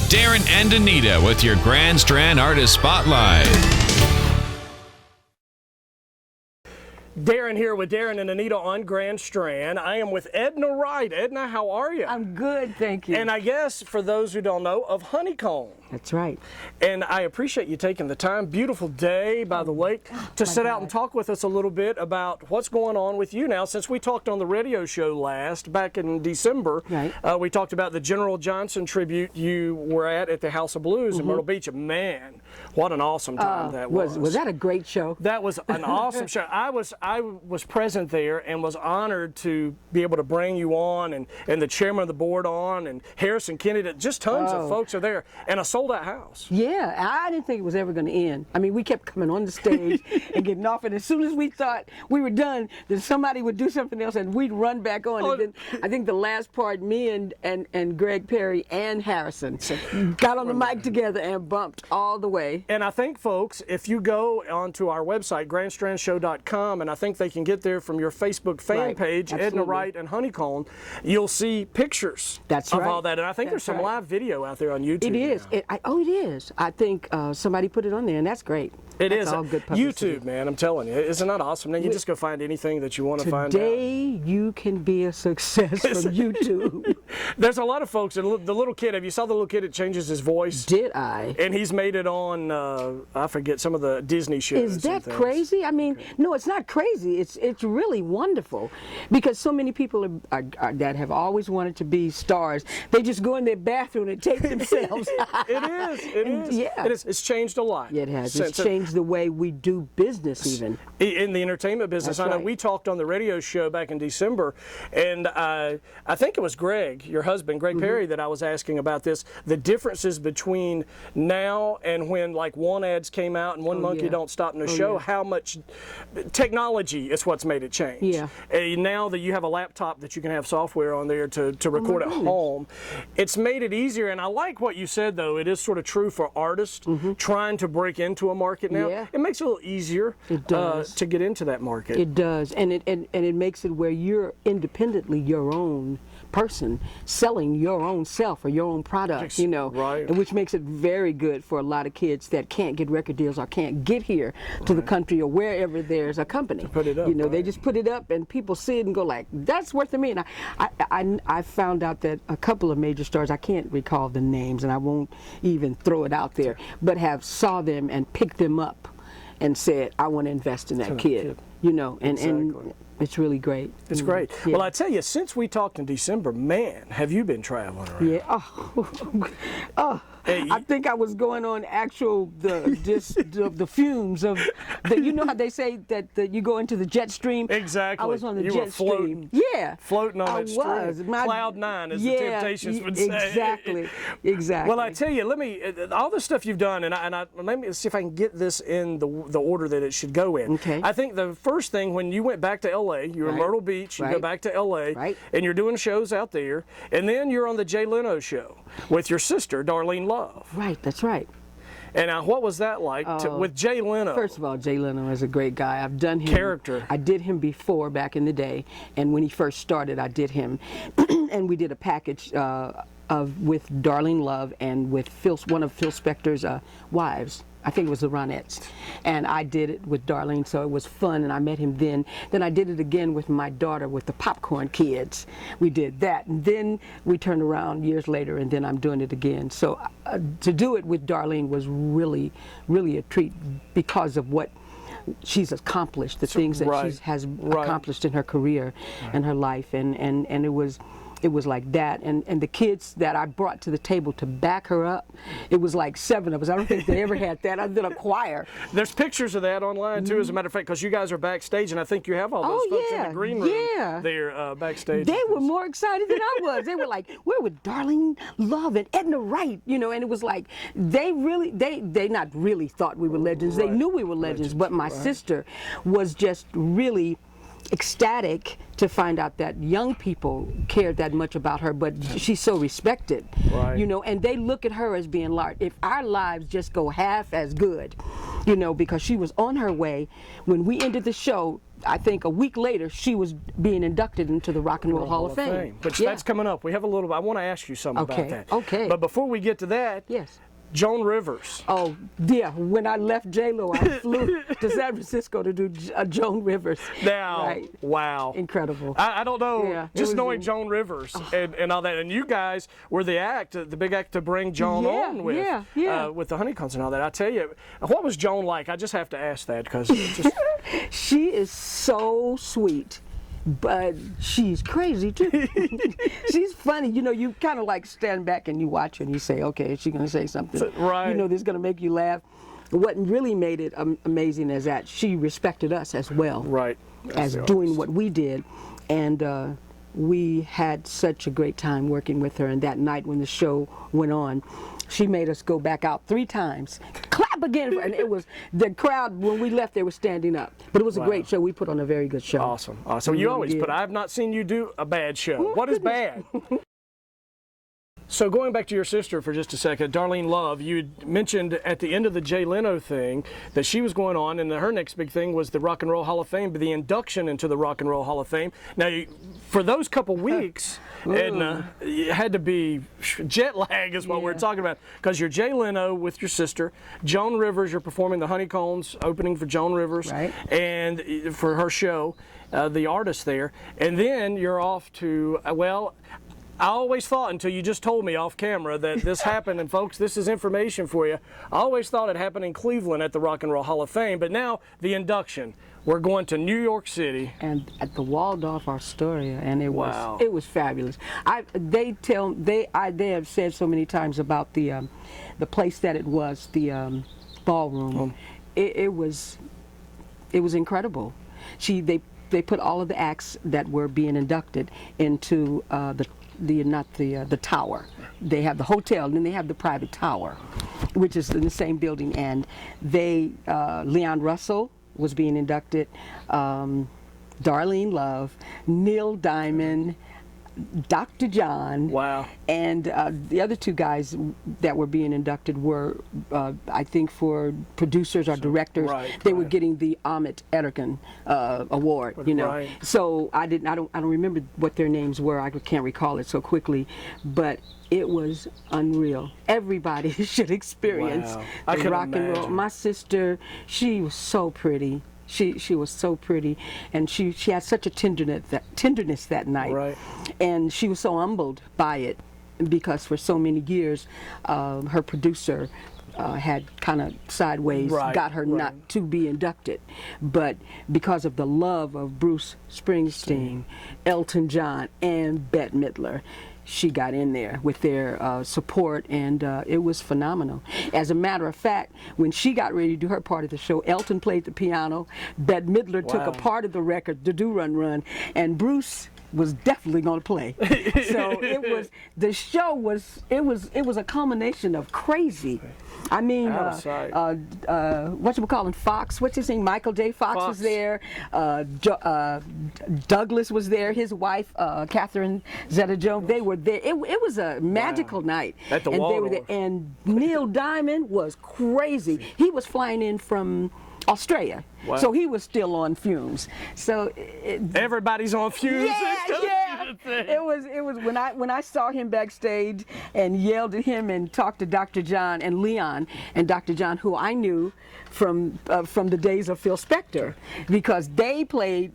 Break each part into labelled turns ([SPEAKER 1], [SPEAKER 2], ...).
[SPEAKER 1] Darin and Anita with your Grand Strand Artist Spotlight.
[SPEAKER 2] Darin here with Darin and Anita on Grand Strand. I am with Edna Wright. Edna, how are you?
[SPEAKER 3] I'm good, thank you.
[SPEAKER 2] And I guess, for those who don't know, of Honeycomb.
[SPEAKER 3] That's right.
[SPEAKER 2] And I appreciate you taking the time, beautiful day by the lake, to sit out and talk with us a little bit about what's going on with you now. Since we talked on the radio show last, back in December,
[SPEAKER 3] right.
[SPEAKER 2] We talked about the General Johnson tribute you were at the House of Blues in Myrtle Beach. Man, what an awesome time that was.
[SPEAKER 3] Was that a great show?
[SPEAKER 2] That was an awesome show. I was present there and was honored to be able to bring you on and the chairman of the board on and Harrison Kennedy. Just tons of folks are there and a sold-out house.
[SPEAKER 3] Yeah, I didn't think it was ever going to end. I mean, we kept coming on the stage and getting off, and as soon as we thought we were done, then somebody would do something else and we'd run back on. And then I think the last part, me and Greg Perry and Harrison got on the mic together and bumped all the way.
[SPEAKER 2] And I think, folks, if you go onto our website, grandstrandshow.com, and I think they can get there from your Facebook fan page,
[SPEAKER 3] Absolutely.
[SPEAKER 2] Edna Wright and Honeycomb, you'll see pictures of all that. And I think there's some live video out there on YouTube.
[SPEAKER 3] It is. It is. I think somebody put it on there, and that's great.
[SPEAKER 2] It
[SPEAKER 3] that's
[SPEAKER 2] is.
[SPEAKER 3] all good publicity.
[SPEAKER 2] YouTube, man, I'm telling you. Isn't that awesome? Now you just go find anything that you want to find out.
[SPEAKER 3] Today, you can be a success from YouTube.
[SPEAKER 2] There's a lot of folks, and the little kid, have you saw the little kid that changes his voice?
[SPEAKER 3] Did I?
[SPEAKER 2] And he's made it on, I forget, some of the Disney shows.
[SPEAKER 3] Is that crazy? I mean, no, it's not crazy. It's really wonderful, because so many people that have always wanted to be stars, they just go in their bathroom and tape themselves.
[SPEAKER 2] It is.
[SPEAKER 3] Yeah.
[SPEAKER 2] It is. It's changed a lot.
[SPEAKER 3] Yeah, it has. It's changed the way we do business, even.
[SPEAKER 2] In the entertainment business.
[SPEAKER 3] That's
[SPEAKER 2] I know
[SPEAKER 3] right.
[SPEAKER 2] we talked on the radio show back in December, and I think it was Greg, your husband, Greg Perry, that I was asking about this, the differences between now and when, like, One ads came out and One Monkey Don't Stop in the show, how much technology is what's made it change.
[SPEAKER 3] Yeah.
[SPEAKER 2] And now that you have a laptop that you can have software on there to record at home, it's made it easier. And I like what you said, though. It is sort of true for artists trying to break into a market now.
[SPEAKER 3] Yeah.
[SPEAKER 2] It makes it a little easier to get into that market.
[SPEAKER 3] It does, and it makes it where you're independently your own person selling your own self or your own product, you know, and which makes it very good for a lot of kids that can't get record deals or can't get here to the country or wherever there's a company.
[SPEAKER 2] To put it up,
[SPEAKER 3] you know, they just put it up and people see it and go like, that's worth it. And I found out that a couple of major stars, I can't recall the names and I won't even throw it out there, but have saw them and picked them up and said, I want to invest in that kid. You know, and it's really great.
[SPEAKER 2] It's great. Yeah. Well, I tell you, since we talked in December, man, have you been traveling around?
[SPEAKER 3] Yeah.
[SPEAKER 2] Hey,
[SPEAKER 3] I think I was going on the fumes of the, you know how they say that you go into the jet stream?
[SPEAKER 2] Exactly.
[SPEAKER 3] I was on the
[SPEAKER 2] you
[SPEAKER 3] jet
[SPEAKER 2] were floating.
[SPEAKER 3] stream. Yeah.
[SPEAKER 2] Floating on that stream.
[SPEAKER 3] I was.
[SPEAKER 2] Cloud nine, as the Temptations would say.
[SPEAKER 3] Exactly.
[SPEAKER 2] Well, I tell you, let me, all the stuff you've done, and let me see if I can get this in the order that it should go in.
[SPEAKER 3] Okay.
[SPEAKER 2] I think the first thing, when you went back to L.A., you were in Myrtle Beach, you go back to L.A., and you're doing shows out there, and then you're on the Jay Leno show with your sister, Darlene Love.
[SPEAKER 3] Right, that's right.
[SPEAKER 2] And now, what was that like with Jay Leno?
[SPEAKER 3] First of all, Jay Leno is a great guy. I've done him.
[SPEAKER 2] Character.
[SPEAKER 3] I did him before, back in the day, and when he first started, I did him, and we did a package with Darlene Love and with one of Phil Spector's wives. I think it was the Ronettes, and I did it with Darlene, so it was fun, and I met him then. Then I did it again with my daughter, with the Popcorn Kids. We did that, and then we turned around years later, and then I'm doing it again. So to do it with Darlene was really, really a treat because of what she's accomplished, the things that she has accomplished in her career and her life, and it was like that, and the kids that I brought to the table to back her up, it was like 7 of us. I don't think they ever had that. I did a choir.
[SPEAKER 2] There's pictures of that online too, as a matter of fact, because you guys are backstage, and I think you have all those folks in the green room there backstage.
[SPEAKER 3] They were more excited than I was. They were like, we're with Darlene Love and Edna Wright, you know, and it was like, they not really thought we were legends. They knew we were legends, but my sister was just really ecstatic to find out that young people cared that much about her, but she's so respected, you know, and they look at her as being large. If our lives just go half as good, you know, because she was on her way when we ended the show, I think a week later, she was being inducted into the Rock and Roll Hall of Fame.
[SPEAKER 2] But that's coming up. We have a little. I want to ask you something about that.
[SPEAKER 3] Okay.
[SPEAKER 2] But before we get to that,
[SPEAKER 3] Yes.
[SPEAKER 2] Joan Rivers.
[SPEAKER 3] Oh, yeah. When I left J-Lo, I flew to San Francisco to do Joan Rivers.
[SPEAKER 2] Now,
[SPEAKER 3] Right.
[SPEAKER 2] wow.
[SPEAKER 3] Incredible.
[SPEAKER 2] I don't know,
[SPEAKER 3] Yeah, it
[SPEAKER 2] just
[SPEAKER 3] was
[SPEAKER 2] knowing Joan Rivers and all that, and you guys were the big act to bring Joan on with, with the Honeycombs and all that. I tell you, what was Joan like? I just have to ask that because just
[SPEAKER 3] She is so sweet, but she's crazy too. She's funny. You know, you kind of like stand back and you watch her and you say, okay, is she going to say something?
[SPEAKER 2] Right.
[SPEAKER 3] You know, that's going to make you laugh. What really made it amazing is that she respected us as well.
[SPEAKER 2] right
[SPEAKER 3] As doing what we did. And we had such a great time working with her. And that night when the show went on, she made us go back out 3 times. Clap again. And it was, the crowd, when we left, they were standing up. But it was a great show. We put on a very good show.
[SPEAKER 2] Awesome. You always put. I have not seen you do a bad show. What is bad? So going back to your sister for just a second, Darlene Love, you mentioned at the end of the Jay Leno thing that she was going on, and her next big thing was the Rock and Roll Hall of Fame, but the induction into the Rock and Roll Hall of Fame. Now, for those couple weeks, Edna, it had to be jet lag is what we're talking about, because you're Jay Leno with your sister, Joan Rivers, you're performing the Honeycombs, opening for Joan Rivers, and for her show, the artist there, and then you're off to, I always thought, until you just told me off camera that this happened, and folks, this is information for you. I always thought it happened in Cleveland at the Rock and Roll Hall of Fame, but now the induction. We're going to New York City.
[SPEAKER 3] And at the Waldorf Astoria, and it was fabulous. They have said so many times about the place that it was, the ballroom. It was incredible. They put all of the acts that were being inducted into the tower. They have the hotel, and then they have the private tower, which is in the same building. And Leon Russell was being inducted, Darlene Love, Neil Diamond, Dr. John, and the other 2 guys that were being inducted were, I think, for producers or directors. They were getting the Ahmet Ertegun award, you know. So I don't remember what their names were. I can't recall it so quickly, but it was unreal. Everybody should experience the rock and roll. My sister, she was so pretty. She was so pretty, and she had such a tenderness that night, and she was so humbled by it, because for so many years her producer had kind of sideways got her not to be inducted, but because of the love of Bruce Springsteen, Elton John, and Bette Midler, she got in there with their support, and it was phenomenal. As a matter of fact, when she got ready to do her part of the show, Elton played the piano, Bette Midler took a part of the record, the Do Run Run, and Bruce was definitely going to play. So the show was a culmination of crazy. I mean, Fox, what's his name? Michael J. Fox was there. Douglas was there. His wife, Catherine Zeta-Jones. They were there. It was a magical night.
[SPEAKER 2] At the Waldorf.
[SPEAKER 3] They were there. And Neil Diamond was crazy. He was flying in from Australia, so he was still on fumes. So
[SPEAKER 2] everybody's on fumes.
[SPEAKER 3] Yeah. It was when I saw him backstage and yelled at him and talked to Dr. John and Leon, and Dr. John, who I knew from the days of Phil Spector, because they played.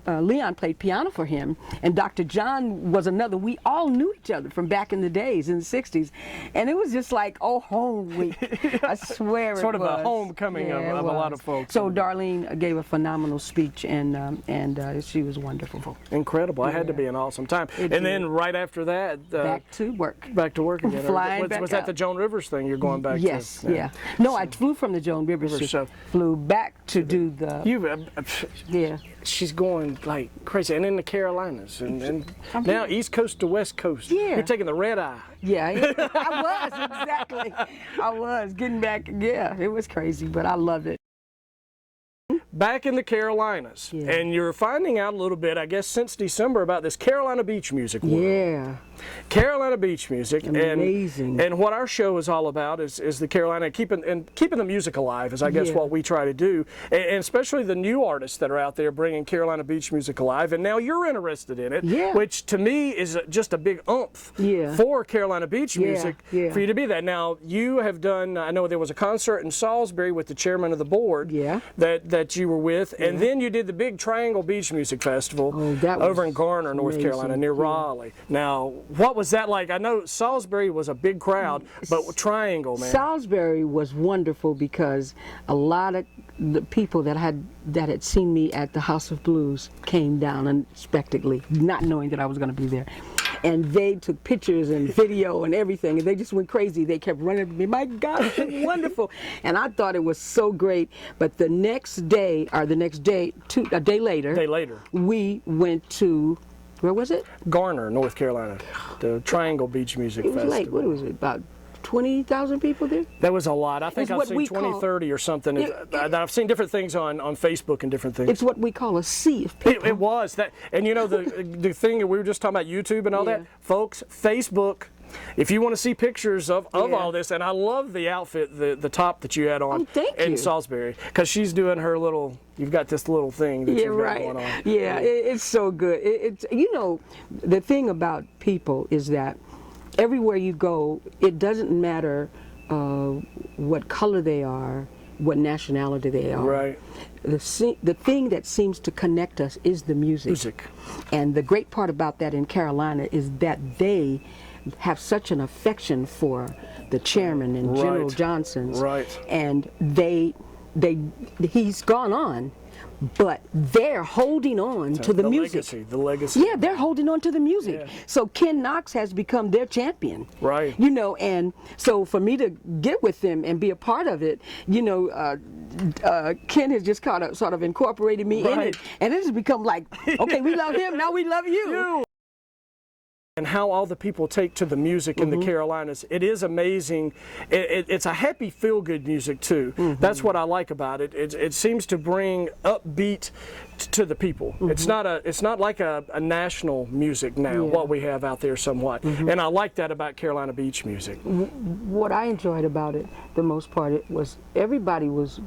[SPEAKER 3] Leon played piano for him, and Dr. John was another. We all knew each other from back in the days, in the 60s, and it was just like, home week. I swear
[SPEAKER 2] sort
[SPEAKER 3] it was.
[SPEAKER 2] Of a homecoming of a lot of folks.
[SPEAKER 3] So Darlene gave a phenomenal speech, and she was wonderful.
[SPEAKER 2] Incredible. I had to be an awesome time. Then right after that,
[SPEAKER 3] back to work.
[SPEAKER 2] Back to work again.
[SPEAKER 3] Flying back
[SPEAKER 2] was that the Joan Rivers thing you're going back to?
[SPEAKER 3] Yes, yeah. No, I flew from the Joan Rivers show. Flew back to do the.
[SPEAKER 2] She's going like crazy, and in the Carolinas, and now East Coast to West Coast.
[SPEAKER 3] Yeah.
[SPEAKER 2] You're taking the red eye.
[SPEAKER 3] Yeah, I was, exactly. I was getting back. Yeah, it was crazy, but I loved it.
[SPEAKER 2] back in the Carolinas, and you're finding out a little bit, I guess, since December about this Carolina beach music world.
[SPEAKER 3] Yeah.
[SPEAKER 2] Carolina beach music.
[SPEAKER 3] Amazing.
[SPEAKER 2] And what our show is all about is the Carolina, keeping the music alive is, I guess, what we try to do. And especially the new artists that are out there bringing Carolina beach music alive. And now you're interested in it, which to me is just a big oomph for Carolina beach music for you to be that. Now, you have done, I know there was a concert in Salisbury with the Chairmen of the Board that you were with, and then you did the big Triangle Beach Music Festival over in Garner, North Carolina, near Raleigh. Now, what was that like? I know Salisbury was a big crowd, but Triangle, man.
[SPEAKER 3] Salisbury was wonderful because a lot of the people that had seen me at the House of Blues came down unexpectedly, not knowing that I was going to be there. And they took pictures and video and everything, and they just went crazy. They kept running to me, my God, it's wonderful. And I thought it was so great. But the next day, or a day later, we went to, where was it?
[SPEAKER 2] Garner, North Carolina, the Triangle Beach Music Festival.
[SPEAKER 3] It was like, what was it, about 20,000 people there?
[SPEAKER 2] That was a lot. I think I've seen 20, 30 or something. I've seen different things on Facebook and different things.
[SPEAKER 3] It's what we call a sea of people.
[SPEAKER 2] It was that, and you know the thing that we were just talking about, YouTube and all that, folks. Facebook. If you want to see pictures of all this, and I love the outfit, the top that you had on in Salisbury, because she's doing her little. You've got this little thing that you've got going on.
[SPEAKER 3] Yeah, it's so good. It's you know, the thing about people is that everywhere you go, it doesn't matter what color they are, what nationality they are.
[SPEAKER 2] Right.
[SPEAKER 3] The thing that seems to connect us is the music. And the great part about that in Carolina is that they have such an affection for the chairman and General Johnson's. And he's gone on, but they're holding on to the music.
[SPEAKER 2] The legacy.
[SPEAKER 3] Yeah, they're holding on to the music. So Ken Knox has become their champion.
[SPEAKER 2] Right.
[SPEAKER 3] You know, and so for me to get with them and be a part of it, you know, Ken has just kind of sort of incorporated me in it, and it has become like, okay, we love him, now we love you.
[SPEAKER 2] And how all the people take to the music in the Carolinas. It is amazing. It's a happy, feel-good music, too. That's what I like about it. It seems to bring upbeat to the people. It's not like a national music now, what we have out there somewhat. And I like that about Carolina beach music.
[SPEAKER 3] What I enjoyed about it, the most part, was everybody was,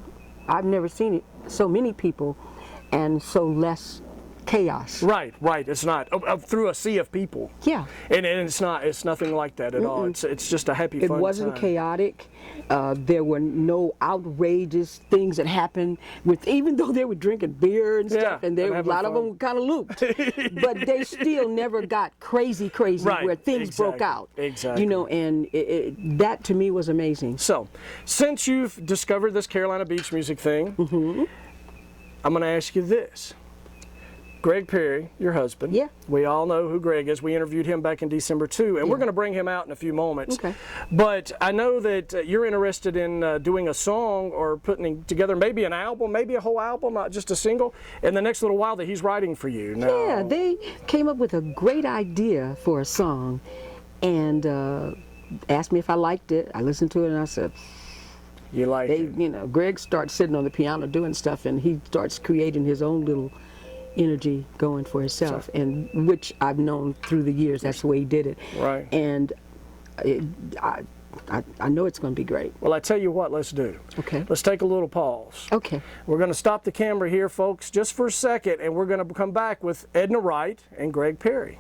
[SPEAKER 3] I've never seen it, so many people and so less chaos.
[SPEAKER 2] Right. It's not through a sea of people.
[SPEAKER 3] Yeah.
[SPEAKER 2] And it's nothing like that at all. It's just a happy, fun time.
[SPEAKER 3] It wasn't chaotic. There were no outrageous things that happened even though they were drinking beer and stuff, and a lot of them were kind of looped. But they still never got crazy where things broke out.
[SPEAKER 2] Exactly.
[SPEAKER 3] You know, and that to me was amazing.
[SPEAKER 2] So, since you've discovered this Carolina beach music thing, I'm going to ask you this. Greg Perry, your husband.
[SPEAKER 3] Yeah.
[SPEAKER 2] We all know who Greg is. We interviewed him back in December too, and we're going to bring him out in a few moments.
[SPEAKER 3] Okay.
[SPEAKER 2] But I know that you're interested in doing a song or putting together maybe an album, maybe a whole album, not just a single, in the next little while that he's writing for you. Now,
[SPEAKER 3] yeah, they came up with a great idea for a song and asked me if I liked it. I listened to it and I said,
[SPEAKER 2] you like it.
[SPEAKER 3] You know, Greg starts sitting on the piano doing stuff and he starts creating his own little energy going for himself, and which I've known through the years. That's the way he did it.
[SPEAKER 2] Right.
[SPEAKER 3] And I know it's going to be great.
[SPEAKER 2] Well, I tell you what, let's do.
[SPEAKER 3] Okay.
[SPEAKER 2] Let's take a little pause.
[SPEAKER 3] Okay.
[SPEAKER 2] We're going to stop the camera here, folks, just for a second, and we're going to come back with Edna Wright and Greg Perry.